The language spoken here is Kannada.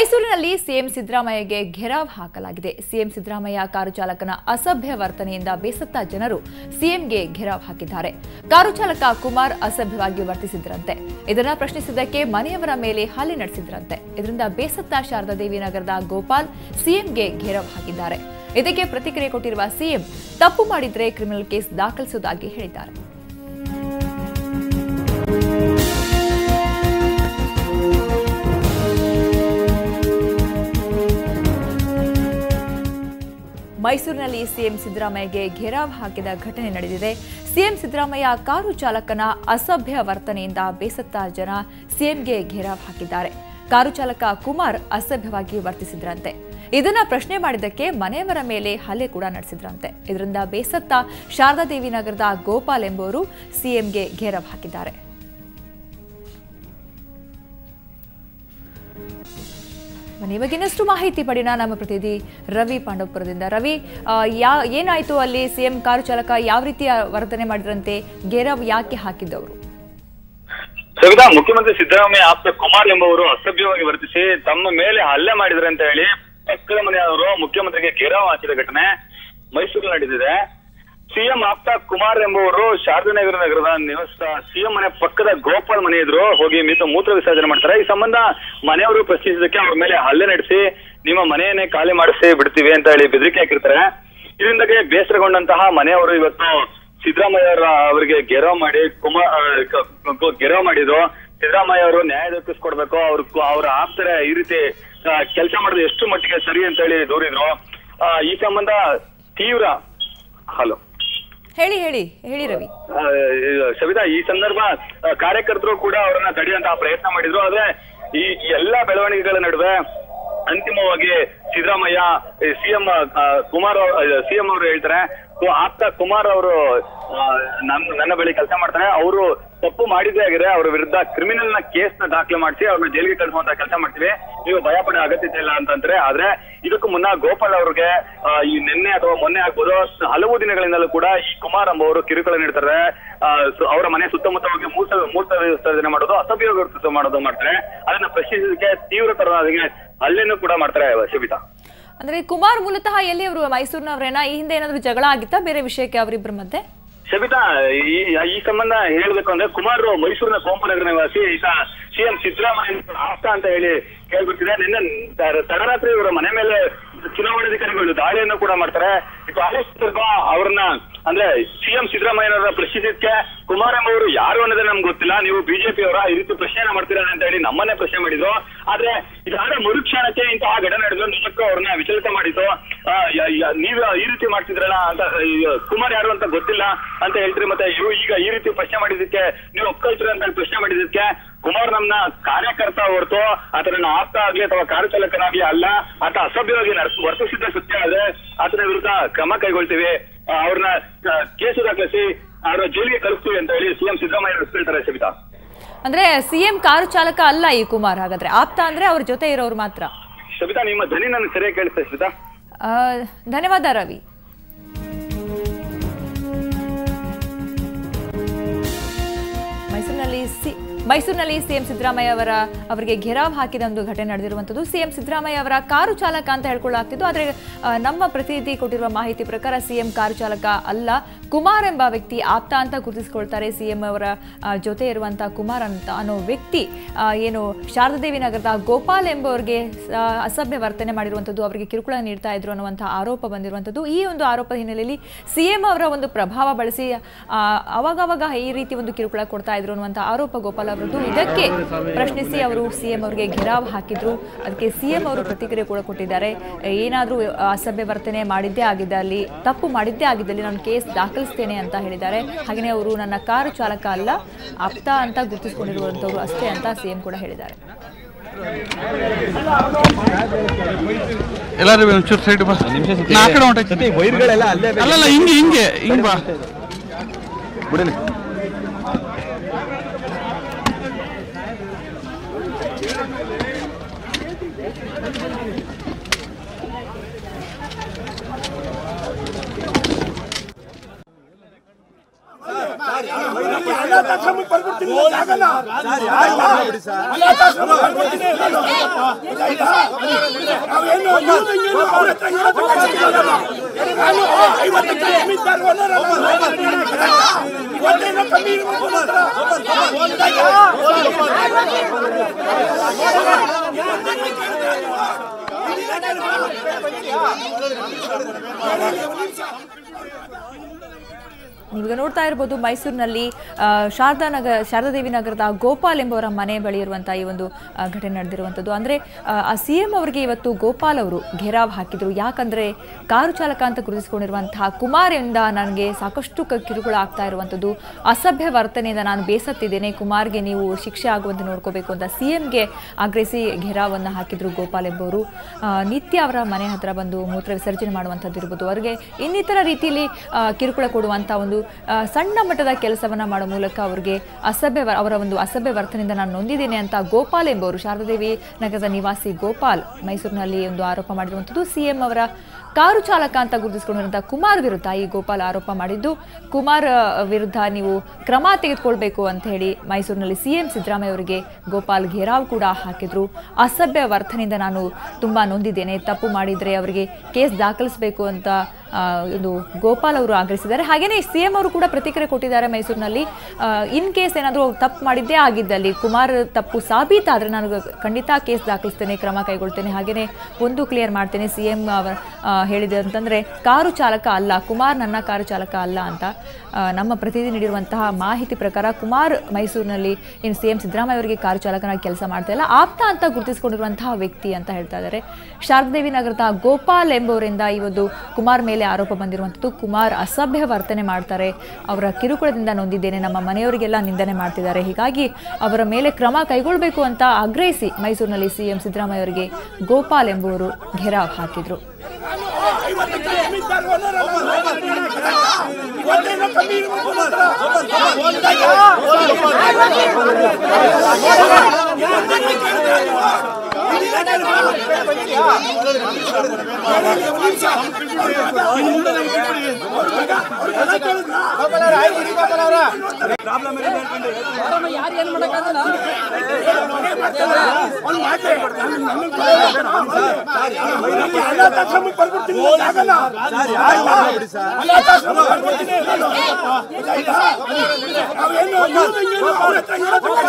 ಮೈಸೂರಿನಲ್ಲಿ ಸಿಎಂ ಸಿದ್ದರಾಮಯ್ಯಗೆ ಘೆರಾವ್ ಹಾಕಲಾಗಿದೆ. ಸಿಎಂ ಸಿದ್ದರಾಮಯ್ಯ ಕಾರು ಚಾಲಕನ ಅಸಭ್ಯ ವರ್ತನೆಯಿಂದ ಬೇಸತ್ತ ಜನರು ಸಿಎಂಗೆ ಘೆರಾವ್ ಹಾಕಿದ್ದಾರೆ. ಕಾರು ಚಾಲಕ ಕುಮಾರ್ ಅಸಭ್ಯವಾಗಿ ವರ್ತಿಸಿದ್ರಂತೆ. ಇದನ್ನ ಪ್ರಶ್ನಿಸಿದ್ದಕ್ಕೆ ಮನೆಯವರ ಮೇಲೆ ಹಲ್ಲೆ ನಡೆಸಿದ್ರಂತೆ. ಇದರಿಂದ ಬೇಸತ್ತ ಶಾರದಾದೇವಿ ನಗರದ ಗೋಪಾಲ್ ಸಿಎಂಗೆ ಘೆರಾವ್ ಹಾಕಿದ್ದಾರೆ. ಇದಕ್ಕೆ ಪ್ರತಿಕ್ರಿಯೆ ಕೊಟ್ಟಿರುವ ಸಿಎಂ ತಪ್ಪು ಮಾಡಿದ್ರೆ ಕ್ರಿಮಿನಲ್ ಕೇಸ್ ದಾಖಲಿಸುವುದಾಗಿ ಹೇಳಿದ್ದಾರೆ. ಮೈಸೂರಿನಲ್ಲಿ ಸಿಎಂ ಸಿದ್ದರಾಮಯ್ಯಗೆ ಘೆರಾವ್ ಹಾಕಿದ ಘಟನೆ ನಡೆದಿದೆ. ಸಿಎಂ ಸಿದ್ದರಾಮಯ್ಯ ಕಾರು ಚಾಲಕನ ಅಸಭ್ಯ ವರ್ತನೆಯಿಂದ ಬೇಸತ್ತ ಜನ ಸಿಎಂಗೆ ಘೆರಾವ್ ಹಾಕಿದ್ದಾರೆ. ಕಾರು ಚಾಲಕ ಕುಮಾರ್ ಅಸಭ್ಯವಾಗಿ ವರ್ತಿಸಿದ್ರಂತೆ. ಇದನ್ನ ಪ್ರಶ್ನೆ ಮಾಡಿದ್ದಕ್ಕೆ ಮನೆಯವರ ಮೇಲೆ ಹಲ್ಲೆ ಕೂಡ ನಡೆಸಿದ್ರಂತೆ. ಇದರಿಂದ ಬೇಸತ್ತ ಶಾರದಾದೇವಿ ನಗರದ ಗೋಪಾಲ್ ಎಂಬುವರು ಸಿಎಂಗೆ ಘೆರಾವ್ ಹಾಕಿದ್ದಾರೆ. ಇವಾಗಿನಷ್ಟು ಮಾಹಿತಿ ಪಡೆಯೋಣ ನಮ್ಮ ಪ್ರತಿನಿಧಿ ರವಿ ಪಾಂಡವಪುರದಿಂದ. ರವಿ, ಏನಾಯ್ತು ಅಲ್ಲಿ? ಸಿಎಂ ಕಾರು ಚಾಲಕ ಯಾವ ರೀತಿಯ ವರ್ತನೆ ಮಾಡಿದ್ರಂತೆ? ಘೆರಾವ್ ಯಾಕೆ ಹಾಕಿದ್ದವರು? ಸವಿತಾ, ಮುಖ್ಯಮಂತ್ರಿ ಸಿದ್ದರಾಮಯ್ಯ ಆಪ್ತ ಕುಮಾರ್ ಎಂಬುವರು ಅಸಭ್ಯವಾಗಿ ವರ್ತಿಸಿ ತಮ್ಮ ಮೇಲೆ ಹಲ್ಲೆ ಮಾಡಿದ್ರೆ ಅಂತ ಹೇಳಿ ಪಕ್ಕದ ಮನೆಯವರು ಮುಖ್ಯಮಂತ್ರಿಗೆ ಘೆರಾವ್ ಹಾಕಿದ ಘಟನೆ ಮೈಸೂರಿನಲ್ಲಿ ನಡೆದಿದೆ. ಸಿಎಂ ಆಪ್ತ ಕುಮಾರ್ ಎಂಬುವರು ಶಾರದಾನಗರ ನಗರದ ನಿವಾಸ ಸಿಎಂ ಮನೆ ಪಕ್ಕದ ಗೋಪಾಲ್ ಮನೆ ಎದುರು ಹೋಗಿ ಮೂತ್ರ ವಿಸರ್ಜನೆ ಮಾಡ್ತಾರೆ. ಈ ಸಂಬಂಧ ಮನೆಯವರು ಪ್ರಶ್ನಿಸಿದ್ದಕ್ಕೆ ಅವ್ರ ಮೇಲೆ ಹಲ್ಲೆ ನಡೆಸಿ ನಿಮ್ಮ ಮನೆಯನ್ನೇ ಖಾಲಿ ಮಾಡಿಸಿ ಬಿಡ್ತೀವಿ ಅಂತ ಹೇಳಿ ಬೆದರಿಕೆ ಹಾಕಿರ್ತಾರೆ. ಇದರಿಂದಾಗಿ ಬೇಸರಗೊಂಡಂತಹ ಮನೆಯವರು ಇವತ್ತು ಸಿದ್ದರಾಮಯ್ಯ ಅವರಿಗೆ ಘೆರಾವ್ ಮಾಡಿ ಘೆರಾವ್ ಮಾಡಿದ್ರು. ಸಿದ್ದರಾಮಯ್ಯ ಅವರು ನ್ಯಾಯ ದೊರಕಿಸ್ಕೊಡ್ಬೇಕು, ಅವ್ರ ಆಪ್ತರ ಈ ರೀತಿ ಕೆಲಸ ಮಾಡೋದು ಎಷ್ಟು ಮಟ್ಟಿಗೆ ಸರಿ ಅಂತ ಹೇಳಿ ದೂರಿದ್ರು. ಈ ಸಂಬಂಧ ತೀವ್ರ ಹೇಳಿ ರವಿ. ಸವಿತಾ, ಈ ಸಂದರ್ಭ ಕಾರ್ಯಕರ್ತರು ಕೂಡ ಅವರನ್ನ ತಡೆಯುವಂತಹ ಪ್ರಯತ್ನ ಮಾಡಿದ್ರು. ಆದ್ರೆ ಈ ಎಲ್ಲಾ ಬೆಳವಣಿಗೆಗಳ ನಡುವೆ ಅಂತಿಮವಾಗಿ ಸಿದ್ದರಾಮಯ್ಯ ಸಿಎಂ ಅವರು ಹೇಳ್ತಾರೆ, ಆಪ್ತ ಕುಮಾರ್ ಅವರು ನನ್ನ ಬಳಿ ಕೆಲಸ ಮಾಡ್ತಾರೆ, ಅವರು ತಪ್ಪು ಮಾಡಿದ್ದೇ ಆಗಿದೆ, ಅವರ ವಿರುದ್ಧ ಕ್ರಿಮಿನಲ್ ನ ಕೇಸ್ ನ ದಾಖಲೆ ಮಾಡಿಸಿ ಅವ್ರನ್ನ ಜೈಲಿಗೆ ಕಳಿಸುವಂತ ಕೆಲಸ ಮಾಡ್ತೀವಿ, ನೀವು ಭಯ ಪಡೋ ಅಗತ್ಯತೆ ಇಲ್ಲ ಅಂತಂದ್ರೆ. ಆದ್ರೆ ಇದಕ್ಕೂ ಮುನ್ನ ಗೋಪಾಲ್ ಅವ್ರಿಗೆ ಈ ನಿನ್ನೆ ಅಥವಾ ಮೊನ್ನೆ ಆಗ್ಬೋದು ಹಲವು ದಿನಗಳಿಂದಲೂ ಕೂಡ ಈ ಕುಮಾರ್ ಎಂಬುವರು ಕಿರುಕುಳ ನೀಡ್ತಾರೆ. ಅವರ ಮನೆ ಸುತ್ತಮುತ್ತ ಹೋಗಿ ಮೂತ್ರ ವಿಸರ್ಜನೆ ಮಾಡೋದು, ಅಸಭ್ಯ ವರ್ತಿಸ ಮಾಡೋದು ಮಾಡ್ತಾರೆ. ಅದನ್ನ ಪ್ರಶ್ನಿಸೋದಕ್ಕೆ ತೀವ್ರತರವಾಗಿ ಹಲ್ಲೆನೂ ಕೂಡ ಮಾಡ್ತಾರೆ. ಶೋಭಿತಾ, ಅಂದ್ರೆ ಕುಮಾರ್ ಮೂಲತಃ ಎಲ್ಲಿ ಅವರು ಮೈಸೂರಿನವರೇನಾ? ಈ ಹಿಂದೆ ಏನಾದ್ರು ಜಗಳ ಆಗಿತ್ತಾ ಬೇರೆ ವಿಷಯಕ್ಕೆ ಅವರಿಬ್ಬರ ಮಧ್ಯೆ? ಶಬಿತಾ, ಈ ಸಂಬಂಧ ಹೇಳ್ಬೇಕು ಅಂದ್ರೆ ಕುಮಾರ್ ಮೈಸೂರಿನ ಕೋಂಪನಗರ ನಿವಾಸಿ, ಈಗ ಸಿಎಂ ಸಿದ್ದರಾಮಯ್ಯ ಆಪ್ತ ಅಂತ ಹೇಳಿ ಕೇಳ್ಬಿಡ್ತಿದೆ. ನಿನ್ನೆ ತಡರಾತ್ರಿ ಇವರ ಮನೆ ಮೇಲೆ ಚುನಾವಣಾಧಿಕಾರಿಗಳು ದಾಳಿಯನ್ನು ಕೂಡ ಮಾಡ್ತಾರೆ. ಅವ್ರನ್ನ ಅಂದ್ರೆ ಸಿಎಂ ಸಿದ್ದರಾಮಯ್ಯನವರ ಪ್ರಶ್ನಿಸಿದ್ದಕ್ಕೆ ಕುಮಾರ್ ಎಂಬವರು ಯಾರು ಅನ್ನೋದೇ ನಮ್ಗೆ ಗೊತ್ತಿಲ್ಲ, ನೀವು ಬಿಜೆಪಿ ಅವರ ಈ ರೀತಿ ಪ್ರಶ್ನೆಯನ್ನ ಮಾಡ್ತೀರಾ ಅಂತ ಹೇಳಿ ನಮ್ಮನ್ನೇ ಪ್ರಶ್ನೆ ಮಾಡಿದ್ರು. ಆದ್ರೆ ಇದಾದ ಮರುಕ್ಷಣಕ್ಕೆ ಇಂತಹ ಘಟನೆ ನಡೆದು ನಿಜಕ್ಕೂ ಅವ್ರನ್ನ ವಿಚಲಿತ ಮಾಡಿದ್ದು. ನೀವು ಈ ರೀತಿ ಮಾಡ್ತಿದ್ರಲ್ಲ ಅಂತ, ಕುಮಾರ್ ಯಾರು ಅಂತ ಗೊತ್ತಿಲ್ಲ ಅಂತ ಹೇಳ್ತೀರಿ, ಮತ್ತೆ ಈಗ ಈ ರೀತಿ ಪ್ರಶ್ನೆ ಮಾಡಿದಕ್ಕೆ ನೀವು ಒಪ್ಕೊಳ್ತೀರ ಅಂತ ಪ್ರಶ್ನೆ ಮಾಡಿದಕ್ಕೆ ಕುಮಾರ್ ನಮ್ನ ಕಾರ್ಯಕರ್ತ ಹೊರತು ಆತ ನನ್ನ ಆಪ್ತ ಆಗ್ಲಿ ಅಥವಾ ಕಾರು ಚಾಲಕನಾಗ್ಲಿ ಅಲ್ಲ, ಆತ ಅಸಭ್ಯವಾಗಿ ವರ್ತಿಸಿದ್ದ ಸತ್ಯ ಆದ್ರೆ ಆತನ ವಿರುದ್ಧ ಕ್ರಮ ಕೈಗೊಳ್ತೀವಿ, ಅವ್ರನ್ನ ಕೇಸು ದಾಖಲಿಸಿ ಅವ್ರ ಜೈಲಿಗೆ ಕಳಿಸ್ತೀವಿ ಅಂತ ಹೇಳಿ ಸಿಎಂ ಸಿದ್ದರಾಮಯ್ಯ ಹೇಳ್ತಾರೆ. ಸವಿತಾ, ಅಂದ್ರೆ ಸಿಎಂ ಕಾರು ಚಾಲಕ ಅಲ್ಲ ಈ ಕುಮಾರ್, ಹಾಗಾದ್ರೆ ಆಪ್ತ ಅಂದ್ರೆ ಅವ್ರ ಜೊತೆ ಇರೋರು ಮಾತ್ರ. ಸವಿತಾ, ನಿಮ್ಮ ಧ್ವನಿ ನನಗೆ ಸರಿಯಾಗಿ ಕೇಳಿಸ್ತಾ. ಸವಿತಾ, ಧನ್ಯವಾದ ರವಿ. ಮೈಸೂರಿನಲ್ಲಿ ಸಿಎಂ ಸಿದ್ದರಾಮಯ್ಯ ಅವರಿಗೆ ಘೆರಾವ್ ಹಾಕಿದ ಒಂದು ಘಟನೆ ನಡೆದಿರುವಂತದ್ದು. ಸಿಎಂ ಸಿದ್ದರಾಮಯ್ಯ ಅವರ ಕಾರು ಚಾಲಕ ಅಂತ ಹೇಳ್ಕೊಳ್ಳಾಗ್ತಿದ್ದು, ಆದ್ರೆ ನಮ್ಮ ಪ್ರತಿನಿಧಿ ಕೊಟ್ಟಿರುವ ಮಾಹಿತಿ ಪ್ರಕಾರ ಸಿಎಂ ಕಾರು ಚಾಲಕ ಅಲ್ಲ, ಕುಮಾರ್ ಎಂಬ ವ್ಯಕ್ತಿ ಆಪ್ತ ಅಂತ ಗುರುತಿಸಿಕೊಳ್ತಾರೆ. ಸಿಎಂ ಅವರ ಜೊತೆ ಇರುವಂತಹ ಕುಮಾರ್ ಅಂತ ಅನ್ನೋ ವ್ಯಕ್ತಿ ಏನು ಶಾರದಾದೇವಿ ನಗರದ ಗೋಪಾಲ್ ಎಂಬವರಿಗೆ ಅಸಭ್ಯ ವರ್ತನೆ ಮಾಡಿರುವಂತದ್ದು, ಅವರಿಗೆ ಕಿರುಕುಳ ನೀಡ್ತಾ ಇದ್ರು ಅನ್ನುವಂತಹ ಆರೋಪ ಬಂದಿರುವಂತದ್ದು. ಈ ಒಂದು ಆರೋಪದ ಹಿನ್ನೆಲೆಯಲ್ಲಿ ಸಿಎಂ ಅವರ ಒಂದು ಪ್ರಭಾವ ಬಳಸಿ ಅವಾಗವಾಗ ಈ ರೀತಿ ಒಂದು ಕಿರುಕುಳ ಕೊಡ್ತಾ ಇದ್ರು ಅನ್ನುವಂತಹ ಆರೋಪ ಗೋಪಾಲ್ ಅವರದ್ದು. ಇದಕ್ಕೆ ಪ್ರಶ್ನಿಸಿ ಅವರು ಸಿಎಂ ಅವರಿಗೆ ಘೆರಾವ್ ಹಾಕಿದ್ರು. ಅದಕ್ಕೆ ಸಿಎಂ ಅವರು ಪ್ರತಿಕ್ರಿಯೆ ಕೂಡ ಕೊಟ್ಟಿದ್ದಾರೆ. ಏನಾದ್ರೂ ಅಸಭ್ಯ ವರ್ತನೆ ಮಾಡಿದ್ದೇ ಆಗಿದ್ದಲ್ಲಿ, ತಪ್ಪು ಮಾಡಿದ್ದೇ ಆಗಿದ್ದಲ್ಲಿ ನಾನು ಕೇಸ್ ದಾಖಲಿಸ್ತೇನೆ ಅಂತ ಹೇಳಿದ್ದಾರೆ. ಹಾಗೆಯೇ ಅವರು ನನ್ನ ಕಾರು ಚಾಲಕ ಅಲ್ಲ, ಆಪ್ತ ಅಂತ ಗುರುತಿಸಿಕೊಂಡಿರುವಂತವ್ರು ಅಷ್ಟೇ ಅಂತ ಸಿಎಂ ಕೂಡ ಹೇಳಿದ್ದಾರೆ. ಎಲ್ಲರೂ ಒಂಚೂರು ಸೈಡ್ ಬಾ, ಅಲ್ಲಲ್ಲ ಹಿಂಗೆ ಬಾ ಬಿಡಲಿ. ನೀವೀಗ ನೋಡ್ತಾ ಇರಬಹುದು ಮೈಸೂರಿನಲ್ಲಿ ಶಾರದಾದೇವಿ ನಗರದ ಗೋಪಾಲ್ ಎಂಬವರ ಮನೆ ಬಳಿ ಇರುವಂತಹ ಈ ಒಂದು ಘಟನೆ ನಡೆದಿರುವಂಥದ್ದು. ಅಂದರೆ ಸಿಎಂ ಅವರಿಗೆ ಇವತ್ತು ಗೋಪಾಲ್ ಅವರು ಘೇರಾವ್ ಹಾಕಿದ್ರು. ಯಾಕಂದ್ರೆ ಕಾರು ಚಾಲಕ ಅಂತ ಗುರುತಿಸಿಕೊಂಡಿರುವಂತಹ ಕುಮಾರ್ ಇಂದ ನನಗೆ ಸಾಕಷ್ಟು ಕಿರುಕುಳ ಆಗ್ತಾ ಇರುವಂಥದ್ದು, ಅಸಭ್ಯ ವರ್ತನೆಯಿಂದ ನಾನು ಬೇಸತ್ತಿದ್ದೇನೆ, ಕುಮಾರ್ಗೆ ನೀವು ಶಿಕ್ಷೆ ಆಗುವಂತೆ ನೋಡ್ಕೋಬೇಕು ಅಂತ ಸಿಎಂಗೆ ಆಗ್ರಹಿಸಿ ಘೇರಾವನ್ನು ಹಾಕಿದ್ರು ಗೋಪಾಲ್ ಎಂಬವರು. ನಿತ್ಯ ಅವರ ಮನೆ ಹತ್ರ ಬಂದು ಮೂತ್ರ ವಿಸರ್ಜನೆ ಮಾಡುವಂಥದ್ದು ಇರ್ಬೋದು, ಅವರಿಗೆ ಇನ್ನಿತರ ರೀತಿಯಲ್ಲಿ ಕಿರುಕುಳ ಕೊಡುವಂಥ ಒಂದು ಸಣ್ಣ ಮಟ್ಟದ ಕೆಲಸವನ್ನ ಮಾಡೋ ಮೂಲಕ ಅವರಿಗೆ ಅವರ ಒಂದು ಅಸಭ್ಯ ವರ್ತನೆಯಿಂದ ನಾನು ನೊಂದಿದ್ದೇನೆ ಅಂತ ಗೋಪಾಲ್ ಎಂಬವರು, ಶಾರದಾದೇವಿ ನಗರದ ನಿವಾಸಿ ಗೋಪಾಲ್ ಮೈಸೂರಿನಲ್ಲಿ ಒಂದು ಆರೋಪ ಮಾಡಿರುವಂಥದ್ದು. ಸಿಎಂ ಅವರ ಕಾರು ಚಾಲಕ ಅಂತ ಗುರುತಿಸಿಕೊಂಡಿರುವಂತಹ ಕುಮಾರ್ ವಿರುದ್ಧ ಈ ಗೋಪಾಲ್ ಆರೋಪ ಮಾಡಿದ್ದು, ಕುಮಾರ್ ವಿರುದ್ಧ ನೀವು ಕ್ರಮ ತೆಗೆದುಕೊಳ್ಬೇಕು ಅಂತ ಹೇಳಿ ಮೈಸೂರಿನಲ್ಲಿ ಸಿಎಂ ಸಿದ್ದರಾಮಯ್ಯ ಅವರಿಗೆ ಗೋಪಾಲ್ ಘೇರಾವ್ ಕೂಡ ಹಾಕಿದ್ರು. ಅಸಭ್ಯ ವರ್ತನೆಯಿಂದ ನಾನು ತುಂಬಾ ನೊಂದಿದ್ದೇನೆ, ತಪ್ಪು ಮಾಡಿದ್ರೆ ಅವರಿಗೆ ಕೇಸ್ ದಾಖಲಿಸಬೇಕು ಅಂತ ಒಂದು ಗೋಪಾಲ್ ಅವರು ಆಗ್ರಹಿಸಿದ್ದಾರೆ. ಹಾಗೇನೇ ಸಿಎಂ ಅವರು ಕೂಡ ಪ್ರತಿಕ್ರಿಯೆ ಕೊಟ್ಟಿದ್ದಾರೆ ಮೈಸೂರಿನಲ್ಲಿ. ಇನ್ ಕೇಸ್ ಏನಾದರೂ ಮಾಡಿದ್ದೇ ಆಗಿದ್ದಲ್ಲಿ ಕುಮಾರ್ ತಪ್ಪು ಸಾಬೀತಾದ್ರೆ ನಾನು ಖಂಡಿತ ಕೇಸ್ ದಾಖಲಿಸ್ತೇನೆ, ಕ್ರಮ ಕೈಗೊಳ್ತೇನೆ, ಹಾಗೇನೆ ಒಂದು ಕ್ಲಿಯರ್ ಮಾಡ್ತೇನೆ. ಸಿಎಂ ಹೇಳಿದೆ ಅಂತಂದ್ರೆ ಕಾರು ಚಾಲಕ ಅಲ್ಲ, ಕುಮಾರ್ ನನ್ನ ಕಾರು ಚಾಲಕ ಅಲ್ಲ ಅಂತ. ನಮ್ಮ ಪ್ರತಿನಿಧಿ ನೀಡಿರುವಂತಹ ಮಾಹಿತಿ ಪ್ರಕಾರ ಕುಮಾರ್ ಮೈಸೂರಿನಲ್ಲಿ ಇನ್ನು ಸಿಎಂ ಸಿದ್ದರಾಮಯ್ಯ ಅವರಿಗೆ ಕಾರು ಚಾಲಕನಾಗಿ ಕೆಲಸ ಮಾಡ್ತಾ ಇಲ್ಲ, ಆಪ್ತ ಅಂತ ಗುರುತಿಸಿಕೊಂಡಿರುವಂತಹ ವ್ಯಕ್ತಿ ಅಂತ ಹೇಳ್ತಾ ಇದ್ದಾರೆ. ಶಾರದಾದೇವಿ ನಗರದ ಗೋಪಾಲ್ ಎಂಬುವರಿಂದ ಈ ಒಂದು ಕುಮಾರ್ ಮೇಲೆ ಆರೋಪ ಬಂದಿರುವಂಥದ್ದು. ಕುಮಾರ್ ಅಸಭ್ಯ ವರ್ತನೆ ಮಾಡ್ತಾರೆ, ಅವರ ಕಿರುಕುಳದಿಂದ ನೊಂದಿದ್ದೇನೆ, ನಮ್ಮ ಮನೆಯವರಿಗೆಲ್ಲ ನಿಂದನೆ ಮಾಡ್ತಿದ್ದಾರೆ, ಹೀಗಾಗಿ ಅವರ ಮೇಲೆ ಕ್ರಮ ಕೈಗೊಳ್ಳಬೇಕು ಅಂತ ಆಗ್ರಹಿಸಿ ಮೈಸೂರಿನಲ್ಲಿ ಸಿಎಂ ಸಿದ್ದರಾಮಯ್ಯ ಅವರಿಗೆ ಗೋಪಾಲ್ ಎಂಬುವರು ಘೇರಾವ್ ಹಾಕಿದ್ರು.